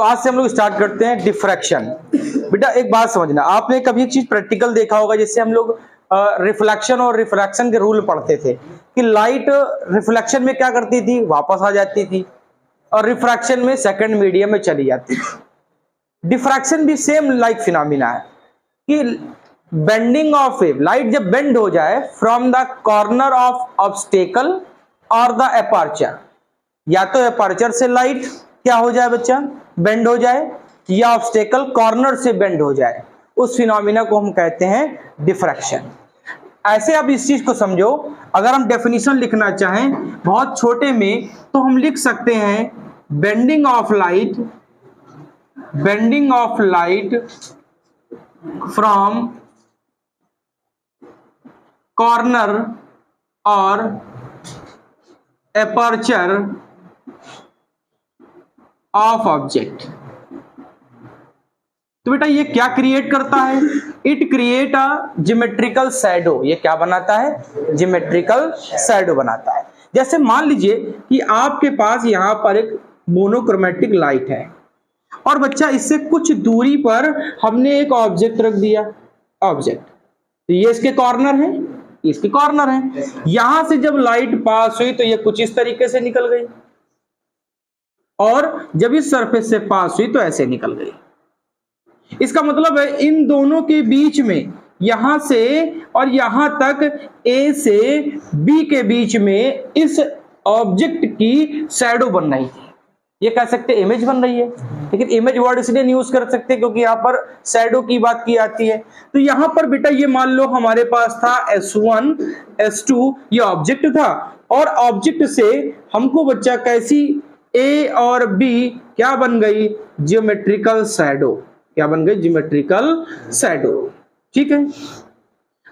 आज से हम लोग स्टार्ट करते हैं डिफ्रैक्शन। बेटा एक बात समझना, आपने कभी एक चीज प्रैक्टिकल देखा होगा, जैसे हम लोग रिफ्लेक्शन और रिफ्रैक्शन के रूल पढ़ते थे कि लाइट रिफ्लेक्शन में क्या करती थी, वापस आ जाती थी, और रिफ्रैक्शन में सेकंड मीडियम में चली जाती थी। डिफ्रैक्शन भी सेम लाइक फिनोमिना है कि बेंडिंग ऑफ वेव, लाइट जब बेंड हो जाए from the corner of obstacle और द एपर्चर, या तो एपर्चर से लाइट क्या हो जाए बच्चा, बेंड हो जाए, या ऑब्स्टेकल कॉर्नर से बेंड हो जाए, उस फिनोमिना को हम कहते हैं डिफ्रैक्शन। ऐसे आप इस चीज को समझो, अगर हम डेफिनेशन लिखना चाहें बहुत छोटे में तो हम लिख सकते हैं bending of light from corner और एपर्चर ऑफ ऑब्जेक्ट। तो बेटा ये क्या क्रिएट करता है, it create a geometrical shadow. ये क्या बनाता है, ज्योमेट्रिकल शैडो बनाता है। जैसे मान लीजिए कि आपके पास यहां पर एक मोनोक्रोमेटिक लाइट है और बच्चा इससे कुछ दूरी पर हमने एक ऑब्जेक्ट रख दिया, ऑब्जेक्ट, तो ये इसके कॉर्नर है, इसके कॉर्नर है। यहां से जब लाइट पास हुई तो ये कुछ इस तरीके से निकल गई, और जब इस सरफेस से पास हुई तो ऐसे निकल गई। इसका मतलब है इन दोनों के बीच में, यहां से और यहां तक, ए से बी के बीच में इस ऑब्जेक्ट की शैडो बन रही है। ये कह सकते इमेज बन रही है, लेकिन इमेज वर्ड इसलिए नहीं यूज कर सकते क्योंकि यहां पर शैडो की बात की आती है। तो यहां पर बेटा ये मान लो हमारे पास था S1 S2, ये ऑब्जेक्ट था, और ऑब्जेक्ट से हमको बच्चा कैसी ए और बी क्या बन गई, जियोमेट्रिकल शैडो। क्या बन गई, जियोमेट्रिकल शैडो। ठीक है,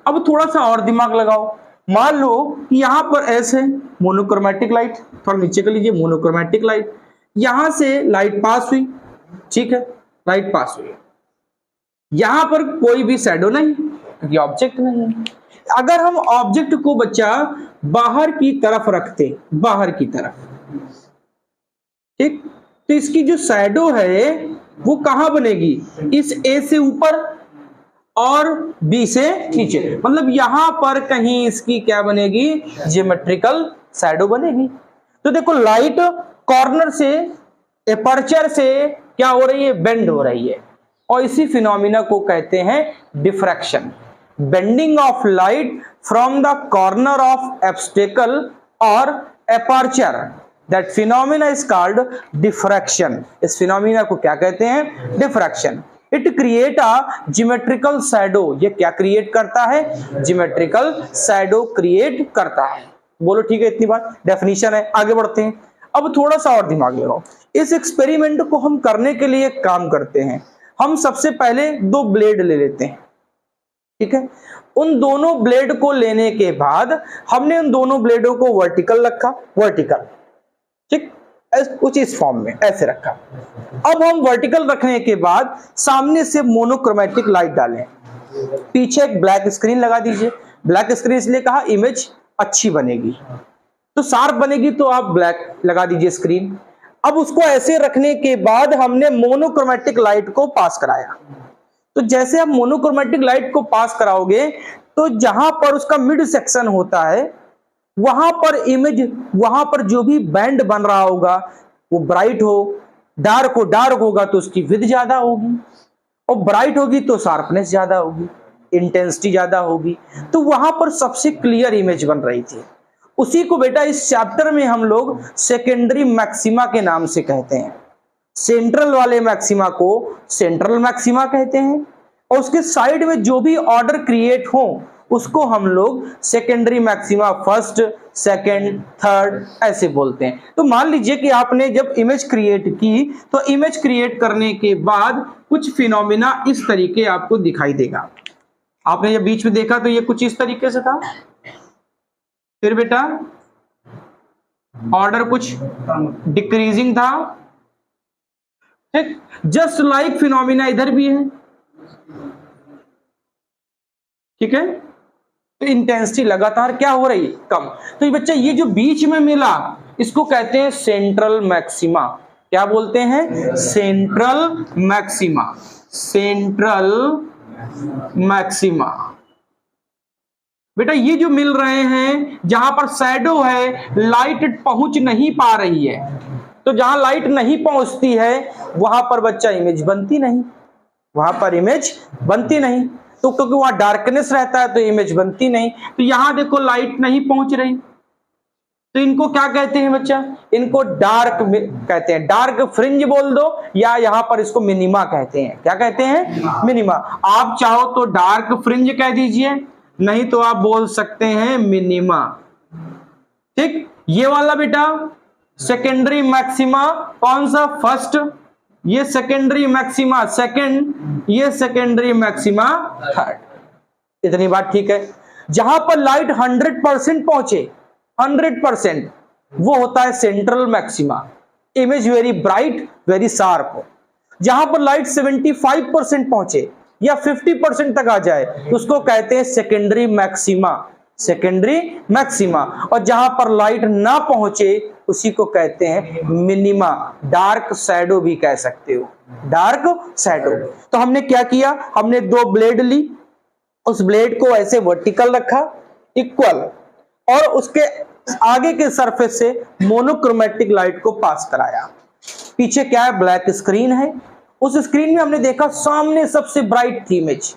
अब थोड़ा सा और दिमाग लगाओ। मान लो कि यहां पर एस है, मोनोक्रोमेटिक लाइट, थोड़ा नीचे कर लीजिए, मोनोक्रोमेटिक लाइट, यहां से लाइट पास हुई, ठीक है, लाइट पास हुई, यहां पर कोई भी शैडो नहीं क्योंकि ऑब्जेक्ट नहीं है। अगर हम ऑब्जेक्ट को बच्चा बाहर की तरफ रखते, बाहर की तरफ, ठीक, तो इसकी जो शैडो है वो कहां बनेगी, इस ए से ऊपर और बी से नीचे, मतलब यहां पर कहीं इसकी क्या बनेगी, ज्योमेट्रिकल शैडो बनेगी। तो देखो लाइट कॉर्नर से, एपर्चर से क्या हो रही है, बेंड हो रही है, और इसी फिनोमिना को कहते हैं diffraction. Bending of light from the corner of obstacle और aperture, that phenomena is called diffraction. इस फिनोमिना को क्या कहते हैं, diffraction. It create a geometrical shadow. ये क्या क्रिएट करता है, ज्योमेट्रिकल शैडो क्रिएट करता है। बोलो ठीक है, इतनी बात डेफिनेशन है। आगे बढ़ते हैं। अब थोड़ा सा और दिमाग लगाओ। इस एक्सपेरिमेंट को हम करने के लिए एक काम करते हैं, हम सबसे पहले दो ब्लेड ले लेते हैं, ठीक है। उन दोनों ब्लेड को लेने के बाद हमने उन दोनों ब्लेडों को वर्टिकल रखा, वर्टिकल, ठीक, कुछ इस फॉर्म में ऐसे रखा। अब हम वर्टिकल रखने के बाद सामने से मोनोक्रोमेटिक लाइट डालें, पीछे एक ब्लैक स्क्रीन लगा दीजिए। ब्लैक स्क्रीन इसलिए कहा, इमेज अच्छी बनेगी, तो शार्प बनेगी, तो आप ब्लैक लगा दीजिए स्क्रीन। अब उसको ऐसे रखने के बाद हमने मोनोक्रोमेटिक लाइट को पास कराया। तो जैसे आप मोनोक्रोमेटिक लाइट को पास कराओगे तो जहां पर उसका मिड सेक्शन होता है वहां पर इमेज, वहां पर जो भी बैंड बन रहा होगा वो ब्राइट हो डार्क होगा तो उसकी विड्थ ज्यादा होगी, और ब्राइट होगी तो शार्पनेस ज्यादा होगी, इंटेंसिटी ज्यादा होगी। तो वहां पर सबसे क्लियर इमेज बन रही थी। उसी को बेटा इस चैप्टर में हम लोग सेकेंडरी मैक्सिमा के नाम से कहते हैं। सेंट्रल वाले मैक्सिमा को सेंट्रल मैक्सिमा कहते हैं, और उसके साइड में जो भी ऑर्डर क्रिएट हो उसको हम लोग secondary maxima, first, second, third ऐसे बोलते हैं। तो मान लीजिए कि आपने जब इमेज क्रिएट की तो इमेज क्रिएट करने के बाद कुछ फिनोमिना इस तरीके आपको दिखाई देगा। आपने जब बीच में देखा तो ये कुछ इस तरीके से था, फिर बेटा ऑर्डर कुछ डिक्रीजिंग था, ठीक, जस्ट लाइक फिनोमिना इधर भी है, ठीक है। तो इंटेंसिटी लगातार क्या हो रही है, कम। तो बच्चा ये जो बीच में मिला इसको कहते हैं सेंट्रल मैक्सिमा। क्या बोलते हैं? Central maxima, central maxima. बेटा ये जो मिल रहे हैं जहां पर शैडो है, लाइट पहुंच नहीं पा रही है, तो जहां लाइट नहीं पहुंचती है वहां पर बच्चा इमेज बनती नहीं, वहां पर इमेज बनती नहीं, तो क्योंकि वहां डार्कनेस रहता है तो इमेज बनती नहीं। तो यहां देखो लाइट नहीं पहुंच रही, तो इनको क्या कहते हैं बच्चा? इनको डार्क कहते हैं, डार्क फ्रिंज बोल दो, या यहां पर इसको मिनिमा कहते हैं। क्या कहते हैं? मिनिमा। आप चाहो तो डार्क फ्रिंज कह दीजिए, नहीं तो आप बोल सकते हैं मिनिमा। ठीक, ये वाला बेटा सेकेंडरी मैक्सिमा कौन सा? फर्स्ट, ये सेकेंडरी मैक्सिमा सेकंड, ये सेकेंडरी मैक्सिमा थर्ड। इतनी बात ठीक है। जहां पर लाइट 100% पहुंचे, 100%, वो होता है central maxima, image very bright very sharp हो। जहां पर लाइट 75% पहुंचे या 50% तक आ जाए तो उसको कहते हैं सेकेंडरी मैक्सिमा, सेकेंडरी मैक्सिमा। और जहां पर लाइट ना पहुंचे उसी को कहते हैं मिनिमा, डार्क शैडो भी कह सकते हो, डार्क शैडो। तो हमने क्या किया? हमने दो ब्लेड ली, उस ब्लेड को ऐसे वर्टिकल रखा इक्वल, और उसके आगे के सरफेस से मोनोक्रोमेटिक लाइट को पास कराया। पीछे क्या है? ब्लैक स्क्रीन है। उस स्क्रीन में हमने देखा सामने सबसे ब्राइट थी इमेज,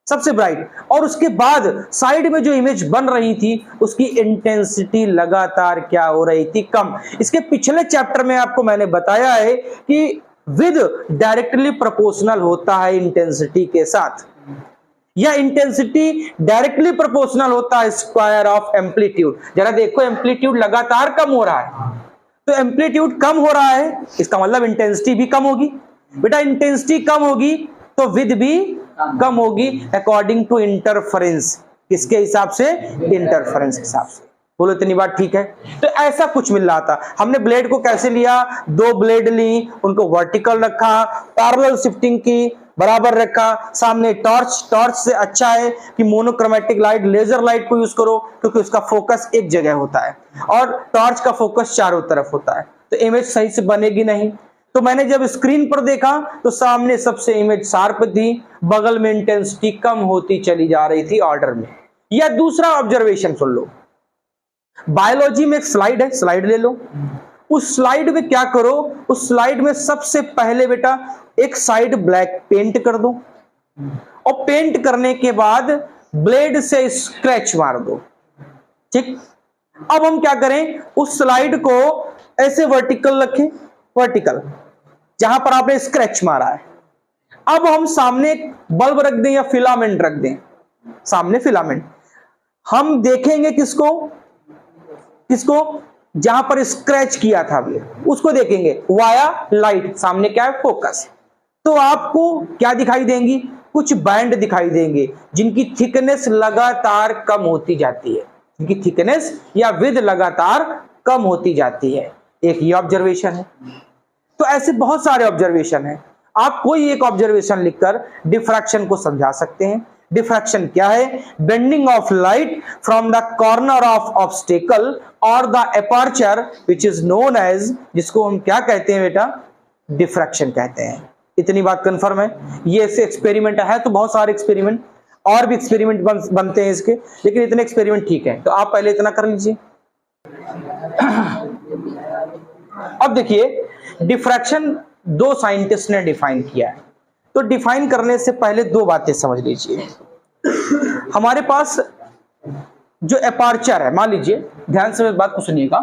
सबसे ब्राइट, और उसके बाद साइड में जो इमेज बन रही थी उसकी इंटेंसिटी लगातार क्या हो रही थी? कम। इसके पिछले चैप्टर में आपको मैंने बताया है कि विद डायरेक्टली प्रोपोर्शनल होता है इंटेंसिटी के साथ, या इंटेंसिटी डायरेक्टली प्रोपोर्शनल होता है स्क्वायर ऑफ एम्पलीट्यूड। जरा देखो एम्पलीट्यूड लगातार कम हो रहा है, तो एम्पलीट्यूड कम हो रहा है इसका मतलब इंटेंसिटी भी कम होगी। बेटा इंटेंसिटी कम होगी तो विद भी कम होगी अकॉर्डिंग टू इंटरफेरेंस। किसके हिसाब से? इंटरफेरेंस के हिसाब से। बोलो इतनी बात ठीक है? तो ऐसा कुछ मिल रहा था। हमने ब्लेड को कैसे लिया? दो ब्लेड ली, उनको वर्टिकल रखा, पैरेलल शिफ्टिंग की, बराबर रखा, सामने टॉर्च। टॉर्च से अच्छा है कि मोनोक्रोमेटिक लाइट, लेजर लाइट को यूज करो क्योंकि उसका फोकस एक जगह होता है और टॉर्च का फोकस चारों तरफ होता है, तो इमेज सही से बनेगी नहीं। तो मैंने जब स्क्रीन पर देखा तो सामने सबसे इमेज शार्प थी, बगल में इंटेंसिटी कम होती चली जा रही थी ऑर्डर में। या दूसरा ऑब्जर्वेशन सुन लो, बायोलॉजी में एक स्लाइड है, स्लाइड ले लो। उस स्लाइड में क्या करो? उस स्लाइड में सबसे पहले बेटा एक साइड ब्लैक पेंट कर दो, और पेंट करने के बाद ब्लेड से स्क्रैच मार दो। ठीक, अब हम क्या करें? उस स्लाइड को ऐसे वर्टिकल रखें, वर्टिकल जहां पर आपने स्क्रैच मारा है। अब हम सामने बल्ब रख दें या फिलामेंट रख दें, सामने फिलामेंट। हम देखेंगे किसको? किसको? जहां पर स्क्रैच किया था उसको देखेंगे वाया लाइट। सामने क्या है? फोकस। तो आपको क्या दिखाई देंगी? कुछ बैंड दिखाई देंगे जिनकी थिकनेस लगातार कम होती जाती है, जिनकी थिकनेस या विड्थ लगातार कम होती जाती है। एक ये ऑब्जर्वेशन है। तो ऐसे बहुत सारे ऑब्जर्वेशन हैं। आप कोई एक ऑब्जर्वेशन लिखकर डिफ्रैक्शन को समझा सकते हैं। डिफ्रैक्शन क्या है? Bending of light from the corner of obstacle और the aperture which is known as, जिसको हम क्या कहते हैं बेटा? डिफ्रैक्शन कहते हैं। इतनी बात कंफर्म है? ये ऐसे एक्सपेरिमेंट है, तो बहुत सारे एक्सपेरिमेंट और भी एक्सपेरिमेंट बनते हैं इसके, लेकिन इतने एक्सपेरिमेंट ठीक है। तो आप पहले इतना कर लीजिए। अब देखिए डिफ्रैक्शन दो साइंटिस्ट ने डिफाइन किया है। तो डिफाइन करने से पहले दो बातें समझ लीजिए। हमारे पास जो एपर्चर है, मान लीजिए, ध्यान से इस बात को सुनिएगा।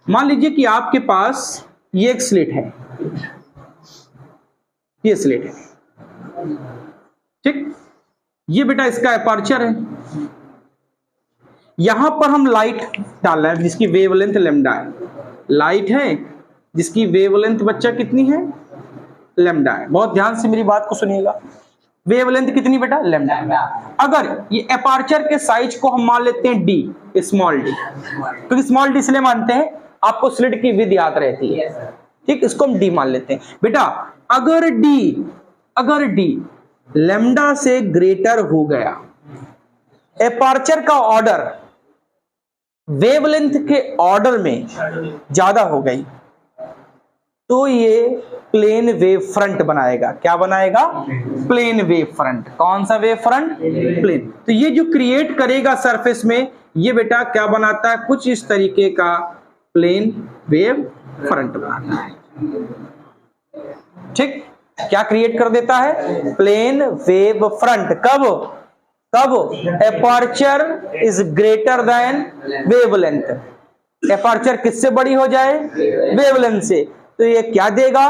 मान लीजिए कि आपके पास ये एक स्लिट है, ये स्लिट है, ठीक, ये बेटा इसका एपर्चर है। यहां पर हम लाइट डाल रहे हैं जिसकी वेवलेंथ लैम्डा है। लाइट है जिसकी वेवलेंथ बच्चा कितनी है? लैम्डा है। बहुत ध्यान से मेरी बात को सुनिएगा। वेवलेंथ कितनी बेटा? लैम्डा। अगर ये एपर्चर के साइज को हम मान लेते हैं डी, स्मॉल डी, क्योंकि स्मॉल डी इसलिए मानते हैं आपको स्लिट की विड्थ याद रहती है, ठीक, इसको हम डी मान लेते हैं। बेटा अगर डी लैम्डा से ग्रेटर हो गया, एपर्चर का ऑर्डर वेवलेंथ के ऑर्डर में ज्यादा हो गई, तो ये प्लेन वेव फ्रंट बनाएगा। क्या बनाएगा? Plane wave front. कौन सा वेव फ्रंट? प्लेन। तो ये जो क्रिएट करेगा सरफेस में, ये बेटा क्या बनाता है? कुछ इस तरीके का प्लेन वेव फ्रंट बनाता है। ठीक, क्या क्रिएट कर देता है? Plane wave front. कब? Aperture is greater than wavelength. Aperture किससे बड़ी हो जाए? वेवलेंथ से। तो ये क्या देगा?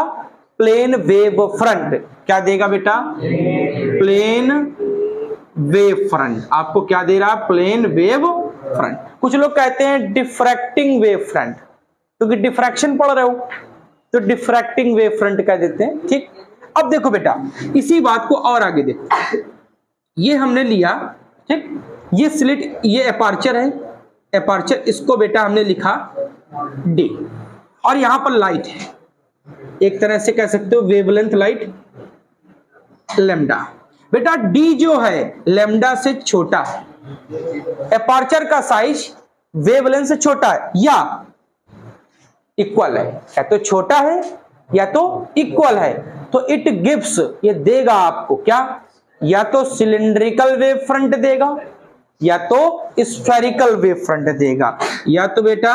Plane wave front. क्या देगा बेटा? Plane wave front. आपको क्या दे रहा? Plane wave front. कुछ लोग कहते हैं डिफ्रैक्टिंग वेव फ्रंट, क्योंकि डिफ्रैक्शन पढ़ रहे हो तो डिफ्रैक्टिंग वेव फ्रंट कह देते हैं। ठीक, अब देखो बेटा, इसी बात को और आगे देखो। ये हमने लिया, ठीक, ये स्लिट, ये एपर्चर है, एपर्चर, इसको बेटा हमने लिखा डी, और यहां पर लाइट है, एक तरह से कह सकते हो वेवलेंथ लाइट लैम्डा। बेटा डी जो है लैम्डा से छोटा है, एपर्चर का साइज वेवलेंथ से छोटा है या इक्वल है, या तो छोटा है या तो इक्वल है, तो इट गिव्स, ये देगा आपको क्या? या तो सिलिंड्रिकल वेव फ्रंट देगा या तो स्फेरिकल वेव फ्रंट देगा, या तो बेटा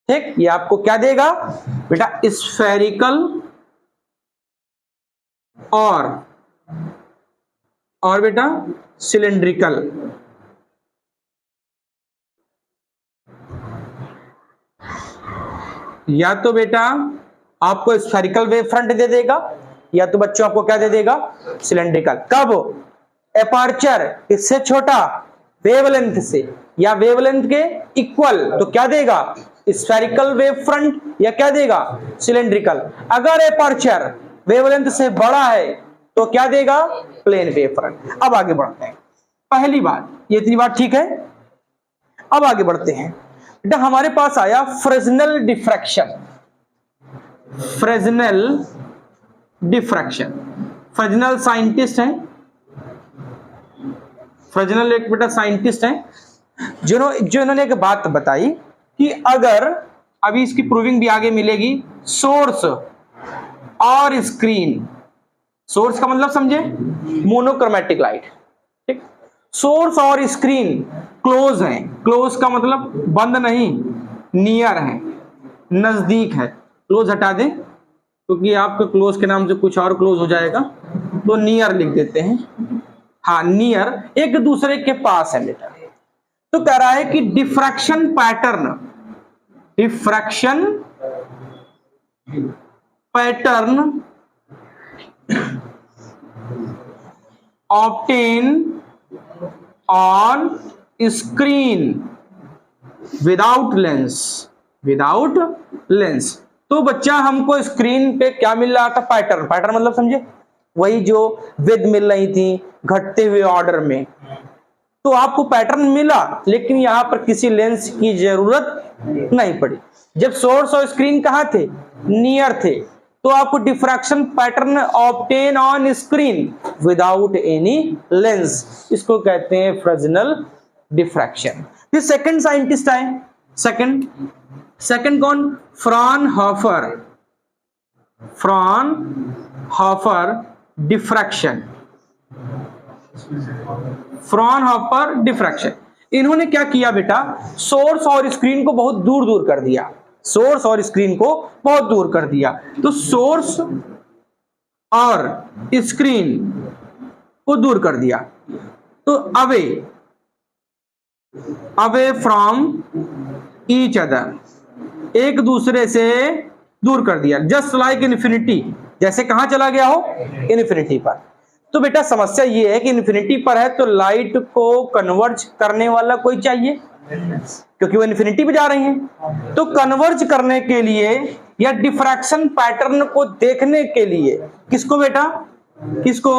ठीक, ये आपको क्या देगा बेटा? स्फेरिकल और बेटा सिलिंड्रिकल। या तो बेटा आपको स्फेरिकल वेव फ्रंट दे देगा या तो बच्चों आपको क्या दे देगा? सिलेंड्रिकल। कब? एपर्चर इससे छोटा वेवलेंथ से या वेवलेंथ के इक्वल, तो क्या देगा? स्फेरिकल वेव फ्रंट या क्या देगा? सिलेंड्रिकल। अगर एपर्चर वेवलेंथ से बड़ा है तो क्या देगा? Plane wave front. अब आगे बढ़ते हैं। पहली बात, ये इतनी बात ठीक है। अब आगे बढ़ते हैं बेटा, हमारे पास आया Fresnel diffraction. Fresnel diffraction, Fresnel scientist है, फ्रेस्नेल एक बेटा साइंटिस्ट है जो इन्होंने एक बात बताई कि अगर, अभी इसकी प्रूविंग भी आगे मिलेगी, सोर्स और स्क्रीन, सोर्स का मतलब समझे? मोनोक्रोमैटिक लाइट, ठीक, सोर्स और स्क्रीन क्लोज है, क्लोज का मतलब बंद नहीं, नियर है, नजदीक है। क्लोज हटा दें क्योंकि आपके क्लोज के नाम से कुछ और क्लोज हो जाएगा, तो नियर लिख देते हैं। हाँ, नियर, एक दूसरे के पास है बेटा। तो कह रहा है कि diffraction pattern, diffraction pattern obtain on screen without lens, without lens. तो बच्चा हमको स्क्रीन पे क्या मिल रहा था? पैटर्न। पैटर्न मतलब समझे? वही जो विद मिल रही थी घटते हुए ऑर्डर में, तो आपको पैटर्न मिला, लेकिन यहां पर किसी लेंस की जरूरत नहीं पड़ी। जब सोर्स और स्क्रीन कहां थे? नियर थे, तो आपको diffraction pattern obtain on screen without any lens, इसको कहते हैं फ्रेस्नेल डिफ्रैक्शन। फिर सेकंड साइंटिस्ट आए, सेकंड कौन? Fraunhofer. Fraunhofer diffraction, Fraunhofer diffraction. इन्होंने क्या किया बेटा? सोर्स और स्क्रीन को बहुत दूर दूर कर दिया, सोर्स और स्क्रीन को बहुत दूर कर दिया। तो सोर्स और स्क्रीन को दूर कर दिया, तो अवे फ्रॉम ईच अदर, एक दूसरे से दूर कर दिया। जस्ट लाइक इन्फिनिटी, जैसे कहां चला गया हो? इन्फिनिटी पर। तो बेटा समस्या ये है कि इन्फिनिटी पर है तो लाइट को कन्वर्ज करने वाला कोई चाहिए, क्योंकि वो इन्फिनिटी पे जा रही हैं। तो कन्वर्ज करने के लिए या डिफ्रैक्शन पैटर्न को देखने के लिए, किसको बेटा? किसको?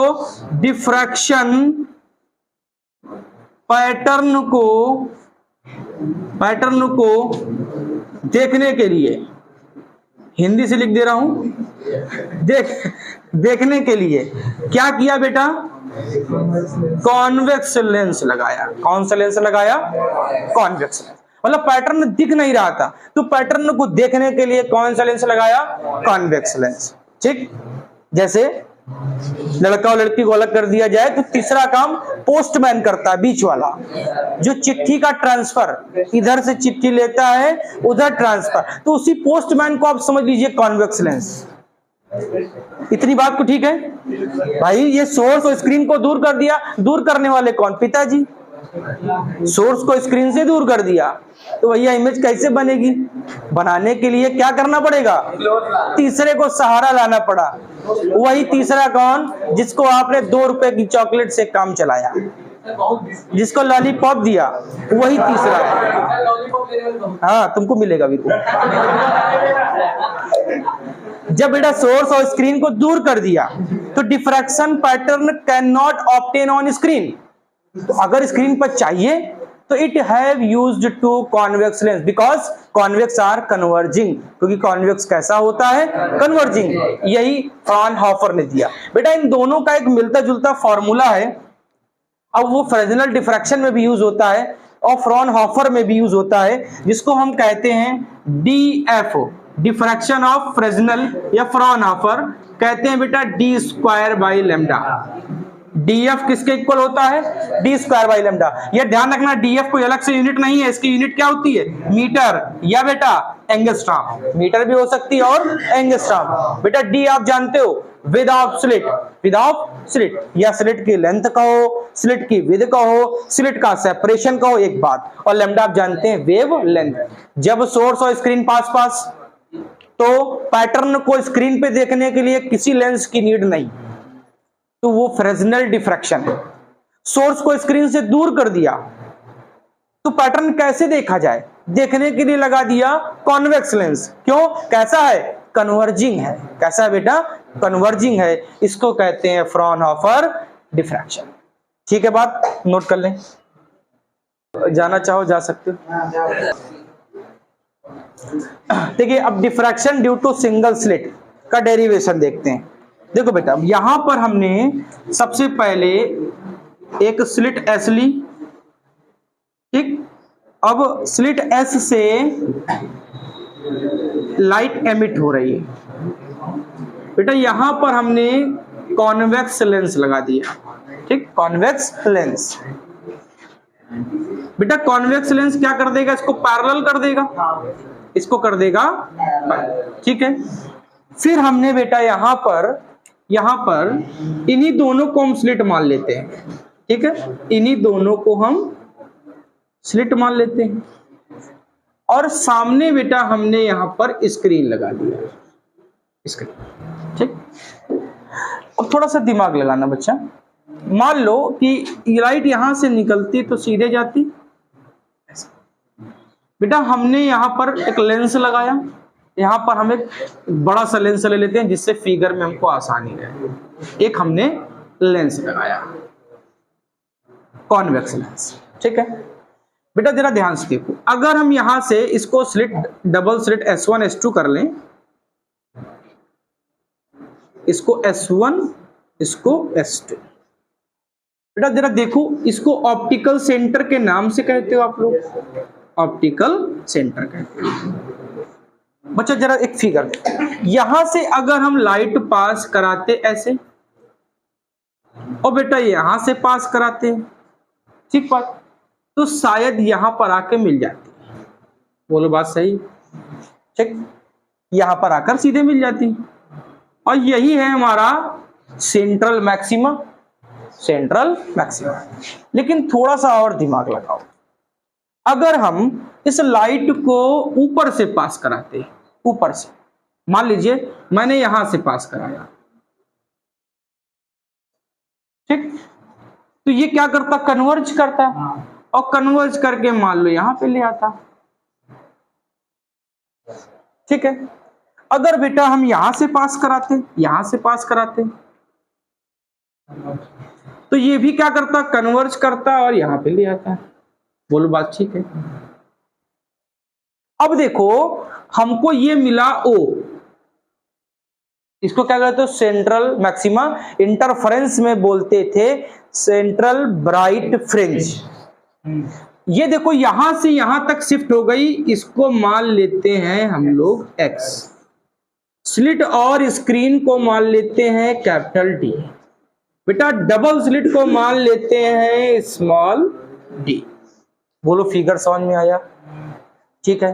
डिफ्रैक्शन पैटर्न को देखने के लिए, हिंदी से लिख दे रहा हूं, देखने के लिए क्या किया बेटा? कॉन्वेक्स लेंस लगाया। कौन सा लेंस लगाया? Convex lens. मतलब पैटर्न दिख नहीं रहा था, तो पैटर्न को देखने के लिए कौन सा लेंस लगाया? Convex lens. ठीक, जैसे लड़का और लड़की को अलग कर दिया जाए तो तीसरा काम पोस्टमैन करता है, बीच वाला, जो चिट्ठी का ट्रांसफर, इधर से चिट्ठी लेता है उधर ट्रांसफर, तो उसी पोस्टमैन को आप समझ लीजिए कॉन्वेक्स लेंस। इतनी बात को ठीक है भाई? ये सोर्स और स्क्रीन को दूर कर दिया, दूर करने वाले कौन? पिताजी। सोर्स को स्क्रीन से दूर कर दिया तो भैया इमेज कैसे बनेगी? बनाने के लिए क्या करना पड़ेगा? तीसरे को सहारा लाना पड़ा। वही तीसरा कौन? जिसको आपने 2 रुपए की चॉकलेट से काम चलाया, जिसको लॉलीपॉप दिया, वही तीसरा। हाँ, तुमको मिलेगा भी। जब बेटा सोर्स और स्क्रीन को दूर कर दिया तो diffraction pattern can not obtain on screen. तो अगर स्क्रीन पर चाहिए तो it have used to convex lens because convex are converging, क्योंकि कॉन्वेक्स कैसा होता है? कन्वर्जिंग। यही फ्रॉनहोफर ने दिया। बेटा इन दोनों का एक मिलता जुलता फॉर्मूला है, अब वो फ्रेजनल डिफ्रैक्शन में भी यूज होता है और फ्रॉनहोफर में भी यूज होता है, जिसको हम कहते हैं DF, डिफ्रैक्शन ऑफ फ्रेजनल या फ्रॉनहोफर, कहते हैं बेटा d square by lambda. DF किसके इक्वल होता है? d square by lambda. यह ध्यान रखना, DF कोई अलग से यूनिट नहीं है, इसकी यूनिट क्या होती है? मीटर या बेटा एंगस्ट्रॉम। मीटर भी हो सकती है और एंगस्ट्रॉम। बेटा D आप जानते हो, विदाउट स्लिट, विदाउट स्लिट, या स्लिट की लेंथ कहो, स्लिट की विड्थ कहो, स्लिट का सेपरेशन कहो, एक बात। और लैम्डा आप जानते हैं वेव लेंथ। जब सोर्स और स्क्रीन पास पास, तो पैटर्न को स्क्रीन पे देखने के लिए किसी लेंस की नीड नहीं, तो वो फ्रेजनल डिफ्रैक्शन है। सोर्स को स्क्रीन से दूर कर दिया तो पैटर्न कैसे देखा जाए? देखने के लिए लगा दिया कॉन्वेक्स लेंस। क्यों? कैसा है? कन्वर्जिंग है। कैसा है बेटा? कन्वर्जिंग है। इसको कहते हैं फ्रॉनहोफर डिफ्रैक्शन। ठीक है, बात नोट कर लें। जाना चाहो जा सकते हो। देखिए अब diffraction due to single slit का डेरिवेशन देखते हैं। देखो बेटा, यहां पर हमने सबसे पहले एक स्लिट S ली। ठीक, अब स्लिट S से लाइट एमिट हो रही है। बेटा यहां पर हमने कॉन्वेक्स लेंस लगा दिया। ठीक, कॉन्वेक्स लेंस। बेटा कॉन्वेक्स लेंस क्या कर देगा? इसको पैरेलल कर देगा, इसको कर देगा। ठीक है, फिर हमने बेटा यहां पर इन्हीं दोनों को हम स्लिट मान लेते हैं। ठीक है, इन्हीं दोनों को हम स्लिट मान लेते हैं और सामने बेटा हमने यहां पर स्क्रीन लगा दिया, स्क्रीन। ठीक, अब थोड़ा सा दिमाग लगाना बच्चा। मान लो कि लाइट यहां से निकलती तो सीधे जाती। बेटा हमने यहां पर एक लेंस लगाया, यहां पर हम एक बड़ा सा लेंस ले लेते हैं जिससे फिगर में हमको आसानी रहे। एक हमने लेंस लगाया, कॉन्वेक्स लेंस। ठीक है बेटा, जरा ध्यान से देखो, अगर हम यहां से इसको slit, double slit S1 S2 कर लें, इसको S1 इसको S2। बेटा जरा देखो, इसको ऑप्टिकल सेंटर के नाम से कहते हो आप लोग, ऑप्टिकल सेंटर कहते हो। बच्चा जरा एक फिगर देखो, यहां से अगर हम लाइट पास कराते ऐसे, और बेटा यहां से पास कराते हैं, ठीक बात, तो शायद यहां पर आके मिल जाती। बोलो बात सही? ठीक, यहां पर आकर सीधे मिल जाती। और यही है हमारा सेंट्रल मैक्सिमा, सेंट्रल मैक्सिमा। लेकिन थोड़ा सा और दिमाग लगाओ, अगर हम इस लाइट को ऊपर से पास कराते, ऊपर से, मान लीजिए मैंने यहां से पास कराया, ठीक, तो ये क्या करता? कन्वर्ज करता, और कन्वर्ज करके मान लो यहां पे ले आता। ठीक है, अगर बेटा हम यहां से पास कराते, यहां से पास कराते, तो ये भी क्या करता? कन्वर्ज करता और यहां पे ले आता। बोलो बात ठीक है? अब देखो हमको ये मिला O, इसको क्या कहते हो? Central maxima. इंटरफेरेंस में बोलते थे सेंट्रल ब्राइट फ्रिंज। ये देखो यहां से यहां तक शिफ्ट हो गई, इसको मान लेते हैं हम लोग x। स्लिट और स्क्रीन को मान लेते हैं कैपिटल D। बेटा डबल स्लिट को मान लेते हैं स्मॉल d। बोलो फिगर समझ में आया? ठीक है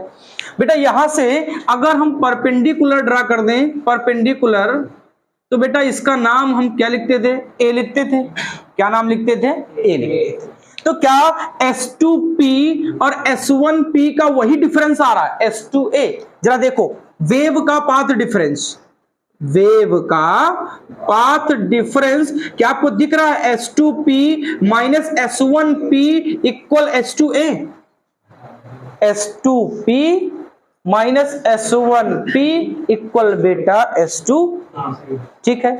बेटा, यहां से अगर हम परपेंडिकुलर ड्रा कर दें, परपेंडिकुलर, तो बेटा इसका नाम हम क्या लिखते थे? a लिखते थे। क्या नाम लिखते थे? a लिखते थे। तो क्या S2P और S1P का वही डिफरेंस आ रहा है? S2A, जरा देखो वेव का पाथ डिफरेंस, वेव का पाथ डिफरेंस क्या आपको दिख रहा है? S2P minus S1P equal S2A। S2P minus S1P equal बेटा S2। ठीक है,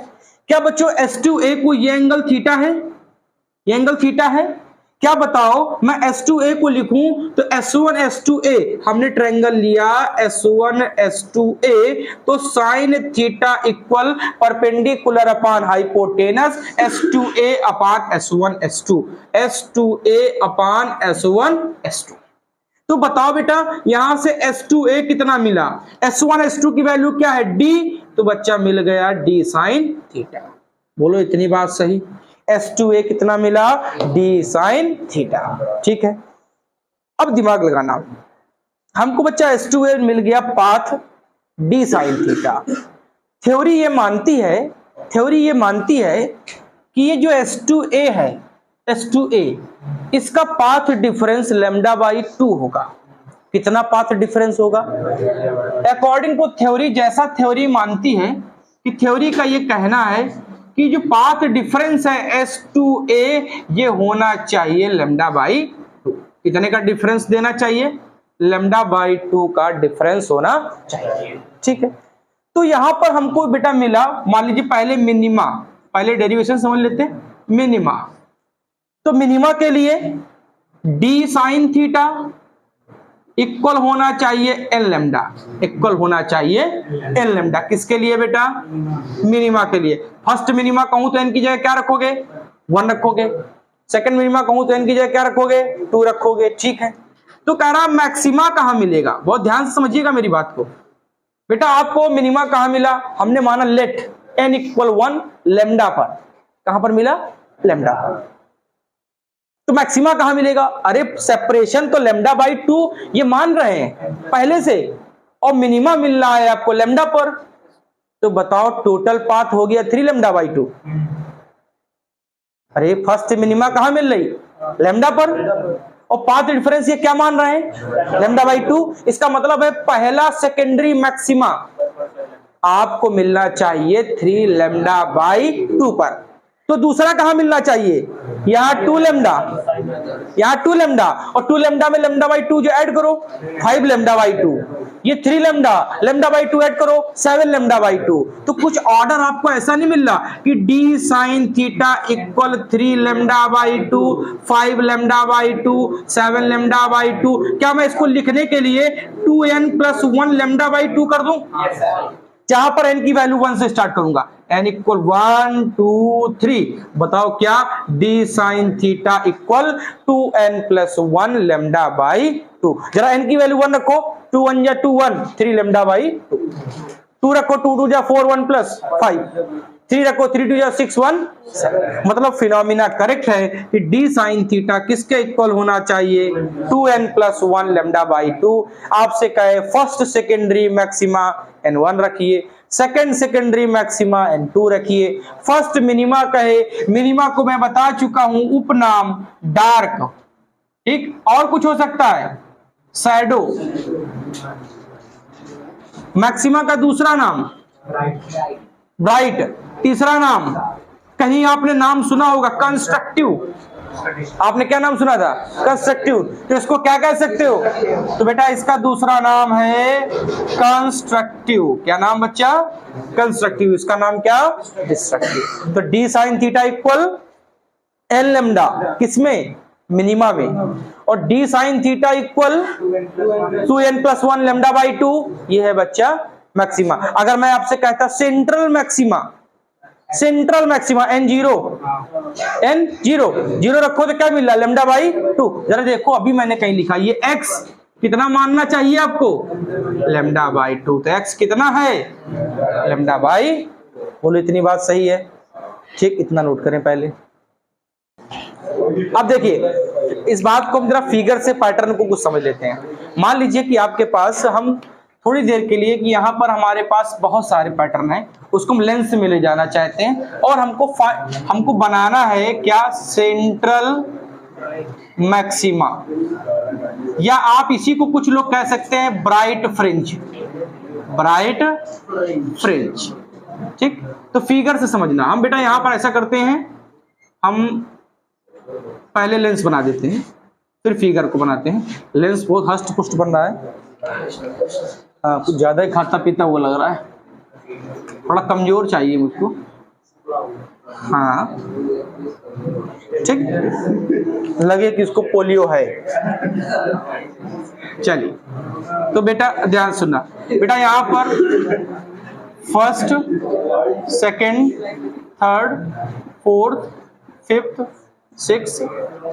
क्या बच्चों S2A को ये एंगल थीटा है? ये एंगल थीटा है क्या? बताओ, मैं S2A को लिखूं तो S1 S2A, हमने ट्रायंगल लिया S1 S2A, तो sine theta equal perpendicular upon hypotenuse S2A upon S1 S2, S2A upon S1 S2। तो बताओ बेटा यहां से S2A कितना मिला? S1 S2 की वैल्यू क्या है? D, तो बच्चा मिल गया D साइन थीटा। बोलो इतनी बात सही? S2A कितना मिला? D sine theta. ठीक है, अब दिमाग लगाना, हमको बच्चा S2A मिल गया path D sine theta. Theory ये मानती है कि ये जो S2A है, S2A, इसका पाथ डिफरेंस लैम्डा बाई 2 होगा। कितना पाथ डिफरेंस होगा? अकॉर्डिंग टू थ्योरी, जैसा थ्योरी मानती है कि थ्योरी का ये कहना है कि जो पाथ डिफरेंस है S2A, ये होना चाहिए लैम्डा बाई 2। कितने का डिफरेंस देना चाहिए? लैम्डा बाई 2 का डिफरेंस होना चाहिए। ठीक है, तो यहां पर हमको बेटा मिला, मान लीजिए पहले मिनिमा, पहले डेरिवेशन समझ लेते हैं। मिनिमा, तो मिनिमा के लिए D साइन थीटा इक्वल होना चाहिए एन लैम्डा, इक्वल होना चाहिए एन लैम्डा। किसके लिए बेटा? मिनिमा के लिए। फर्स्ट मिनिमा कहूं तो एन की जगह क्या रखोगे? 1 रखोगे। सेकंड मिनिमा कहूं तो एन की जगह क्या रखोगे? 2 रखोगे। ठीक है, तो कह रहा मैक्सिमा कहां मिलेगा? बहुत ध्यान से समझिएगा मेरी बात को। बेटा आपको मिनिमा कहां मिला? हमने माना लेट एन इक्वल 1 लैम्डा पर। कहां पर मिला? लैम्डा पर। तो मैक्सिमा कहां मिलेगा? अरे सेपरेशन तो लैम्डा बाई 2 ये मान रहे हैं पहले से, और मिनिमा मिल रहा है आपको लैम्डा पर। तो बताओ टोटल पाथ हो गया 3 लैम्डा बाई 2। अरे फर्स्ट मिनिमा कहां मिल रही? लैम्डा पर, और पाथ डिफरेंस ये क्या मान रहे हैं? Lambda by 2। इसका मतलब है पहला सेकेंडरी मैक्सिमा आपको मिलना चाहिए 3 लैम्डा बाई 2 पर। तो दूसरा कहां मिलना चाहिए? यहाँ 2 लैम्डा, यहाँ 2 लैम्डा, और 2 लैम्डा में लैम्डा बाई 2 जो ऐड करो 5 लैम्डा बाई 2, ये 3 लैम्डा, लैम्डा बाई 2 ऐड करो 7 लैम्डा बाई 2। तो कुछ ऑर्डर आपको ऐसा नहीं मिल रहा कि D sine theta equal 3 lambda by 2, 5 lambda by 2, 7 lambda by 2। क्या मैं इसको लिखने के लिए 2n प्लस 1 लैम्डा बाई 2 कर दूं? जहां पर n की वैल्यू 1 से स्टार्ट करूंगा, n इक्वल 1 2 3। बताओ क्या? D sine theta equal 2n plus 1 lambda by 2। जरा n की वैल्यू 1 रखो, 2 1 या 2 1, 3 लैम्डा बाई 2। 2 रखो, 2 2 या 4 1 प्लस 5, 3 रखो, 3 2 या 6 1 7। मतलब फिनोमिना करेक्ट है कि D साइन थीटा किसके इक्वल होना चाहिए? 2n plus 1 lambda by 2। आपसे कहे फर्स्ट सेकेंडरी मैक्सिमा n1 रखिए, सेकंड सेकेंडरी मैक्सिमा n2 रखिए। फर्स्ट मिनिमा कहे, मिनिमा को मैं बता चुका हूं उपनाम डार्क, ठीक, और कुछ हो सकता है शैडो। मैक्सिमा का दूसरा नाम ब्राइट, तीसरा नाम कहीं आपने नाम सुना होगा कंस्ट्रक्टिव। आपने क्या नाम सुना था? कंस्ट्रक्टिव। तो इसको क्या कह सकते हो? तो बेटा इसका दूसरा नाम है कंस्ट्रक्टिव। क्या नाम बच्चा? कंस्ट्रक्टिव। इसका नाम क्या? डिस्ट्रक्टिव। तो D sine theta equal n lambda किसमें? मिनिमा में, और D sine theta equal 2n plus 1 lambda by 2, ये है बच्चा मैक्सिमा। अगर मैं आपसे कहता central maxima, central maxima n0 zero रखो तो क्या मिल रहा है लैम्डा बाई 2। जरा देखो अभी मैंने कहीं लिखा ये x कितना मानना चाहिए आपको लैम्डा बाई 2, तो x कितना है लैम्डा बाई, बोलो इतनी बात सही है ठीक, इतना नोट करें पहले। अब देखिए इस बात को हम जरा फिगर से पैटर्न को कुछ समझ लेते हैं। मान लीजिए कि आपके पास हम थोड़ी देर के लिए कि यहाँ पर हमारे पास बहुत सारे पैटर्न हैं, उसको हम लेंथ में ले जाना चाहते हैं और हमको बनाना है क्या सेंट्रल मैक्सिमा, या आप इसी को कुछ लोग कह सकते हैं ब्राइट फ्रिंज, ब्राइट फ्रिंज ठीक। तो फिगर से समझना, हम बेटा यहां पर ऐसा करते हैं, हम पहले लेंस बना देते हैं फिर फिगर को बनाते हैं। लेंस बहुत हष्ट पुष्ट बन रहा है, कुछ ज्यादा ही खाता पीता हुआ लग रहा है, थोड़ा कमजोर चाहिए मुझको। हाँ ठीक, लगे कि इसको पोलियो है। चलिए तो बेटा ध्यान सुनना, बेटा यहाँ पर first second third fourth fifth 6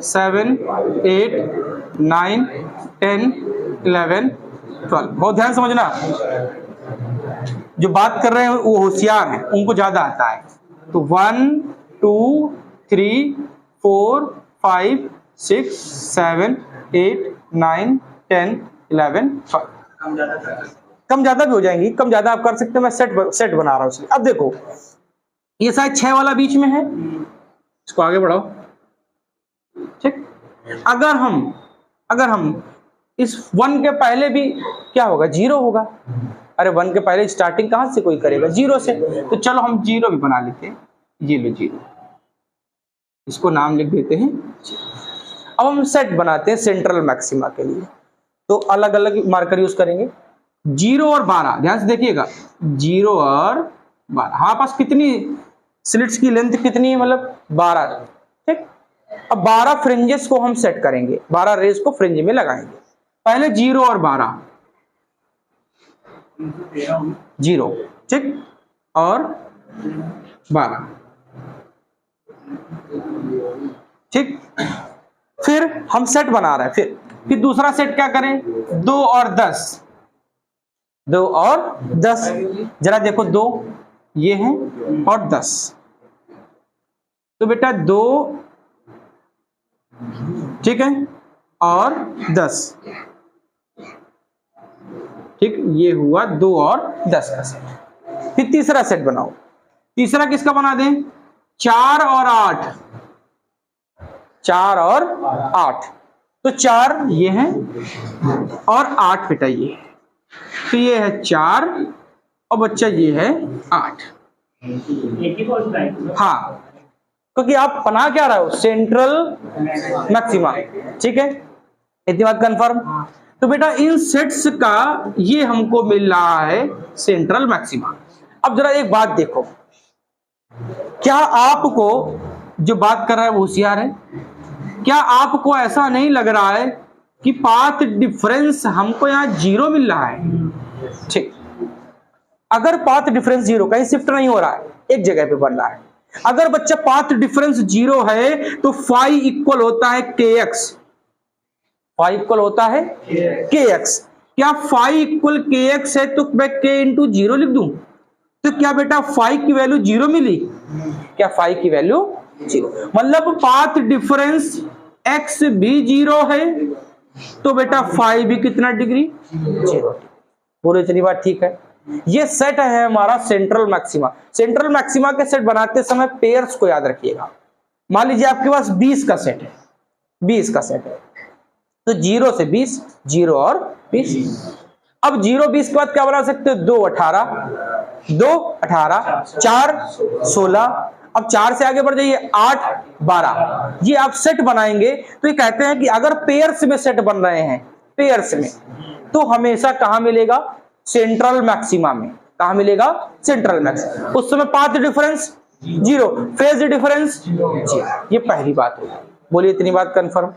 7 8 9 10 11 12, बहुत ध्यान समझना, जो बात कर रहे हैं वो होशियार हैं, उनको ज्यादा आता है। तो 1 2 3 4 5 6 7 8 9 10 11 12, कम ज्यादा भी हो जाएंगी, कम ज्यादा आप कर सकते हैं, मैं सेट बना रहा हूं इसलिए। अब देखो ये शायद 6 वाला बीच में है, इसको आगे बढ़ाओ ठीक। अगर हम इस 1 के पहले भी क्या होगा 0 होगा, अरे 1 के पहले स्टार्टिंग कहां से कोई करेगा 0 से, तो चलो हम 0 भी बना लेते हैं, ये लो 0, इसको नाम लिख देते हैं। अब हम सेट बनाते हैं सेंट्रल मैक्सिमा के लिए, तो अलग अलग मार्कर यूज करेंगे। 0 और 12 ध्यान से देखिएगा, 0 और 12 हमारे पास कितनी स्लिट्स की लेंथ कितनी है, मतलब 12 ठीक। अब 12 फ्रिंजेस को हम सेट करेंगे, 12 रेज को फ्रिंज में लगाएंगे। पहले 0 और 12, 0 ठीक और 12 ठीक। फिर हम सेट बना रहे हैं, फिर दूसरा सेट क्या करें 2 और 10, 2 और 10, जरा देखो 2 ये है और 10, तो बेटा 2 ठीक है और 10 ठीक, ये हुआ 2 और 10 का सेट। फिर तीसरा सेट बनाओ, तीसरा किसका बना दें 4 और 8, 4 और 8, तो 4 ये है और 8 बेटा ये है, तो ये है 4 और बच्चा ये है 8। हाँ क्योंकि आप बना क्या रहे हो सेंट्रल मैक्सिमा ठीक है, इतनी बात कंफर्म। तो बेटा इन सेट्स का ये हमको मिल रहा है सेंट्रल मैक्सिमा। अब जरा एक बात देखो, क्या आपको जो बात कर रहा है वो होशियार है, क्या आपको ऐसा नहीं लग रहा है कि पाथ डिफरेंस हमको यहाँ 0 मिल रहा है ठीक। अगर पाथ डिफरेंस 0 कहीं शिफ्ट नहीं हो रहा है, एक जगह पे बन रहा है, अगर बच्चा पाथ डिफरेंस 0 है तो फाई इक्वल होता है kx, फाई इक्वल होता है kx। क्या फाई इक्वल kx है तो मैं k इंटू 0 लिख दूं, तो क्या बेटा फाई की वैल्यू 0 मिली, क्या फाई की वैल्यू 0, मतलब पाथ डिफरेंस x भी 0 है तो बेटा फाई भी कितना डिग्री 0। बोलो इतनी बात ठीक है। ये सेट है हमारा सेंट्रल मैक्सिमा। सेंट्रल मैक्सिमा के सेट बनाते समय पेयर्स को याद रखिएगा। मान लीजिए आपके पास 20 का सेट है, 20 का सेट है तो 0 से 20, 0 और 20। अब 0 20 के बाद क्या बना सकते हो 2 18, 2 18, 4 16, अब 4 से आगे बढ़ जाइए 8 12, ये आप सेट बनाएंगे तो ये कहते हैं कि अगर पेयर्स में सेट बन रहे हैं, पेयर्स में, तो हमेशा कहां मिलेगा सेंट्रल मैक्सिमा में। कहां मिलेगा सेंट्रल मैक्सिमा। उस समय पाथ डिफरेंस 0, फेज डिफरेंस 0, ये पहली बात होगी। बोलिए इतनी बात कंफर्म।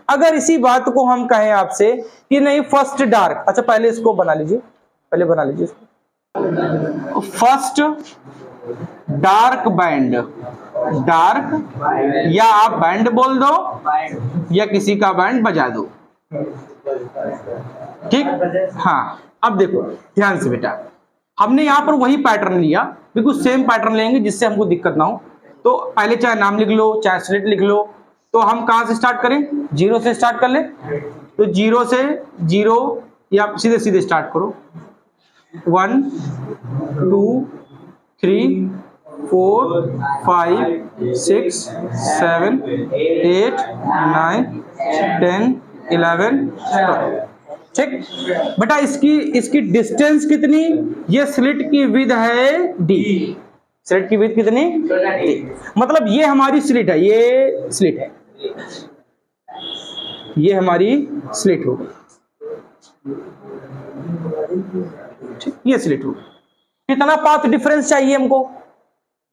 अगर इसी बात को हम कहें आपसे कि नहीं फर्स्ट डार्क, अच्छा पहले इसको बना लीजिए, पहले बना लीजिए इसको, फर्स्ट डार्क बैंड, डार्क, या आप बैंड बोल दो या किसी का बैंड बजा दो, ठीक। हाँ, अब देखो ध्यान से बेटा, हमने यहां पर वही पैटर्न लिया, बिल्कुल सेम पैटर्न लेंगे जिससे हमको दिक्कत ना हो। तो पहले चाहे नाम लिख लो चाहे स्लिट लिख लो। तो हम कहां से स्टार्ट करें, जीरो से स्टार्ट कर ले। तो जीरो से, जीरो या सीधे सीधे स्टार्ट करो, 1 2 3 4 5 6 7 8 9 10 11 12, ठीक। बेटा इसकी डिस्टेंस कितनी, ये स्लिट की विड्थ है डी, स्लिट की विड्थ कितनी डी, मतलब ये हमारी स्लिट है, ये स्लिट है, ये हमारी स्लिट होगी, ठीक, ये स्लिट होगी। कितना पाथ डिफरेंस चाहिए हमको,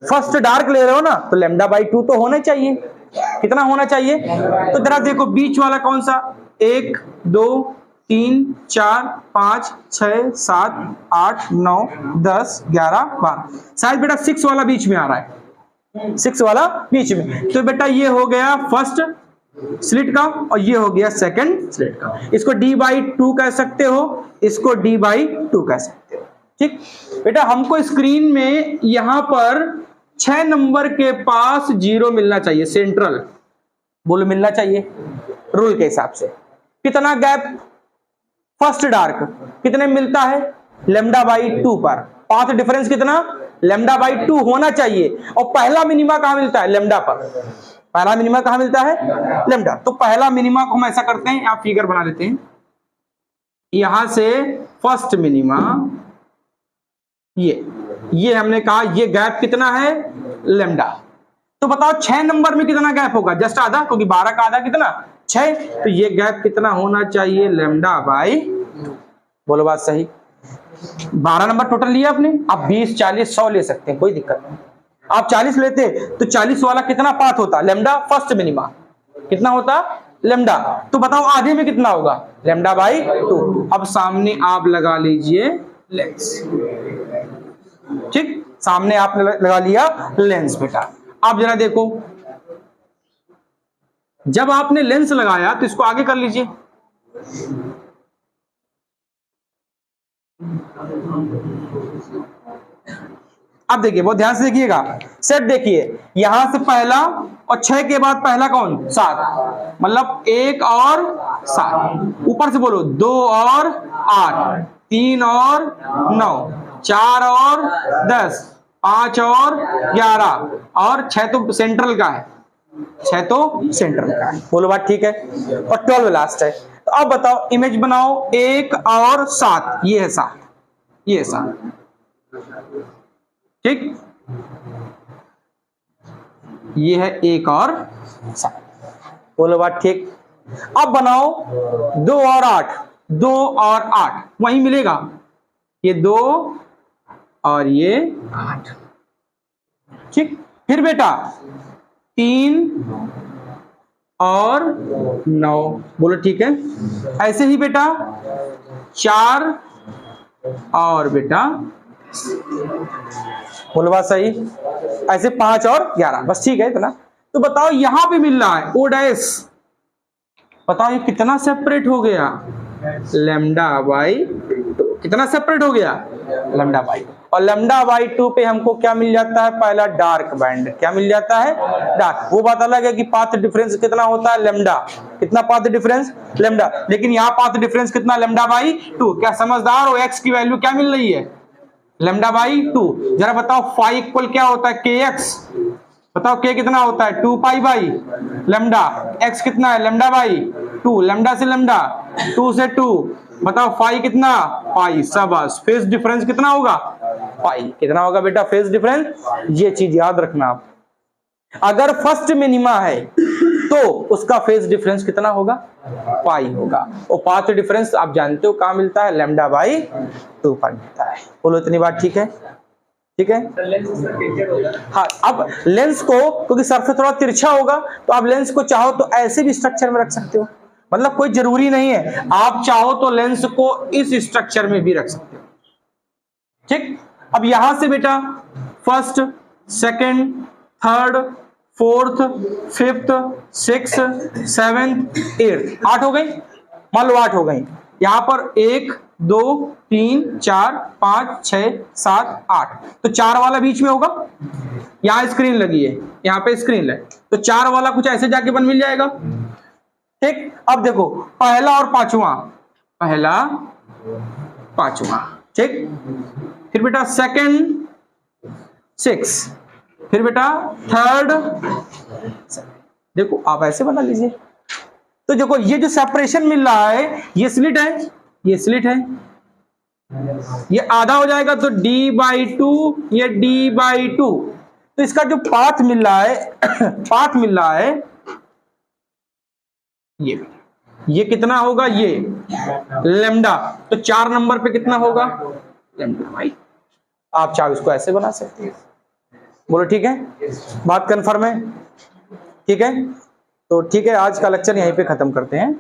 फर्स्ट डार्क ले रहे हो ना तो λ/2 तो होना चाहिए, कितना होना चाहिए, तो जरा देखो बीच वाला कौन सा, 1 2 3 4 5 6 7 8 9 10 11 12, शायद बेटा 6 वाला बीच में आ रहा है, 6 वाला बीच में। तो बेटा ये हो गया फर्स्ट स्लिट का और ये हो गया सेकंड स्लिट का। इसको d/2 कह सकते हो, इसको d/2 कह सकते हो, ठीक। बेटा हमको स्क्रीन में यहां पर 6 नंबर के पास जीरो मिलना चाहिए, सेंट्रल बोलो मिलना चाहिए रूल के हिसाब से। कितना गैप, फर्स्ट डार्क कितने मिलता है, λ/2 पर, पाथ डिफरेंस कितना λ/2 होना चाहिए। और पहला मिनिमा कहां मिलता है, लैम्डा पर, पहला मिनिमा कहां मिलता है, लैम्डा। तो पहला मिनिमा को हम ऐसा करते हैं, आप फिगर बना लेते हैं, यहां से फर्स्ट मिनिमा, ये हमने कहा ये गैप कितना है, लैम्डा। तो बताओ 6 नंबर में कितना गैप होगा, जस्ट आधा, क्योंकि 12 का आधा कितना 6, तो ये गैप कितना होना चाहिए, λ/2, बोलो बात सही। 12 नंबर टोटल लिया आपने, आप 20 40 100 ले सकते हैं, कोई दिक्कत नहीं। आप 40 लेते तो 40 वाला कितना पाथ होता, लैम्डा, फर्स्ट मिनिमा कितना होता, लैम्डा। तो बताओ आधे में कितना होगा, λ/2। अब सामने आप लगा लीजिए लेंस, ठीक, सामने आपने लगा लिया लेंस बेटा। आप जरा देखो, जब आपने लेंस लगाया तो इसको आगे कर लीजिए, अब देखिए बहुत ध्यान से देखिएगा, सेट देखिए, यहां से पहला और 6 के बाद पहला कौन, 7, मतलब 1 और 7, ऊपर से बोलो 2 और 8, 3 और 9, 4 और 10, 5 और 11 और 6 तो सेंट्रल का है, 6 तो सेंट्रल का है, बोलो बात ठीक है। और 12 लास्ट है। तो अब बताओ, इमेज बनाओ, 1 और 7, ये है 7, ये है 7, ठीक, ये है 1 और 7, बोलो बात ठीक। अब बनाओ 2 और 8, 2 और 8 वही मिलेगा, ये 2 और ये 8, ठीक। फिर बेटा 3 और 9, बोलो ठीक है। ऐसे ही बेटा 4 और बेटा, बोलो बात सही, ऐसे 5 और 11, बस ठीक है इतना। तो बताओ यहां पे मिल रहा है O', बताओ ये कितना सेपरेट हो गया, λ/2, कितना सेपरेट हो गया, λ/2। और λ/2 पे हमको क्या मिल जाता है, पहला डार्क बैंड, क्या मिल जाता है, डार्क। वो बात अलग है कि पाथ डिफरेंस कितना होता है, लैम्डा, कितना पाथ डिफरेंस, लैम्डा, लेकिन यहाँ पाथ डिफरेंस कितना, λ/2। क्या समझदार हो, एक्स की वैल्यू क्या मिल रही है, λ/2। जरा बताओ फाई इक्वल क्या होता है, kx, बताओ k कितना होता है, 2π/λ, x कितना है, λ/2, लैम्डा से लैम्डा, 2 से 2, बताओ फाई कितना, पाई, शाबाश। फेज डिफरेंस कितना होगा, पाई, कितना होगा बेटा फेज डिफरेंस, ये चीज याद रखना आप। अगर फर्स्ट मिनिमा है तो उसका फेज डिफरेंस कितना होगा, पाई होगा। और पाथ डिफरेंस आप जानते हो कहां मिलता है, λ/2 पर मिलता है, बोलो इतनी बात ठीक है, ठीक है। हाँ, अब लेंस को, क्योंकि सरफेस थोड़ा तिरछा होगा, तो आप लेंस को चाहो तो ऐसे भी स्ट्रक्चर में रख सकते हो, मतलब कोई जरूरी नहीं है, आप चाहो तो लेंस को इस स्ट्रक्चर में भी रख सकते हो, ठीक। अब यहां से बेटा first, second, third, fourth, fifth, six, seventh, eighth, 8 हो गई। मान लो 8 हो गई। यहां पर 1 2 3 4 5 6 7 8, तो 4 वाला बीच में होगा। यहां स्क्रीन लगी है, यहां पे स्क्रीन है, तो 4 वाला कुछ ऐसे जाके बन मिल जाएगा। ठीक, अब देखो पहला और पांचवा, पहला पांचवा, ठीक। फिर बेटा सेकंड 6, फिर बेटा थर्ड, देखो आप ऐसे बना लीजिए। तो देखो ये जो सेपरेशन मिल रहा है ये स्लिट है, ये स्लिट है, ये आधा हो जाएगा तो d/2, ये d/2। तो इसका जो पाथ मिल रहा है पाथ मिल रहा है ये कितना होगा, ये लेमडा। तो 4 नंबर पे कितना होगा लेमडा भाई। आप चाहो इसको ऐसे बना सकते हैं। बोलो ठीक है, बात कन्फर्म है? ठीक है, तो ठीक है, आज का लेक्चर यहीं पे खत्म करते हैं।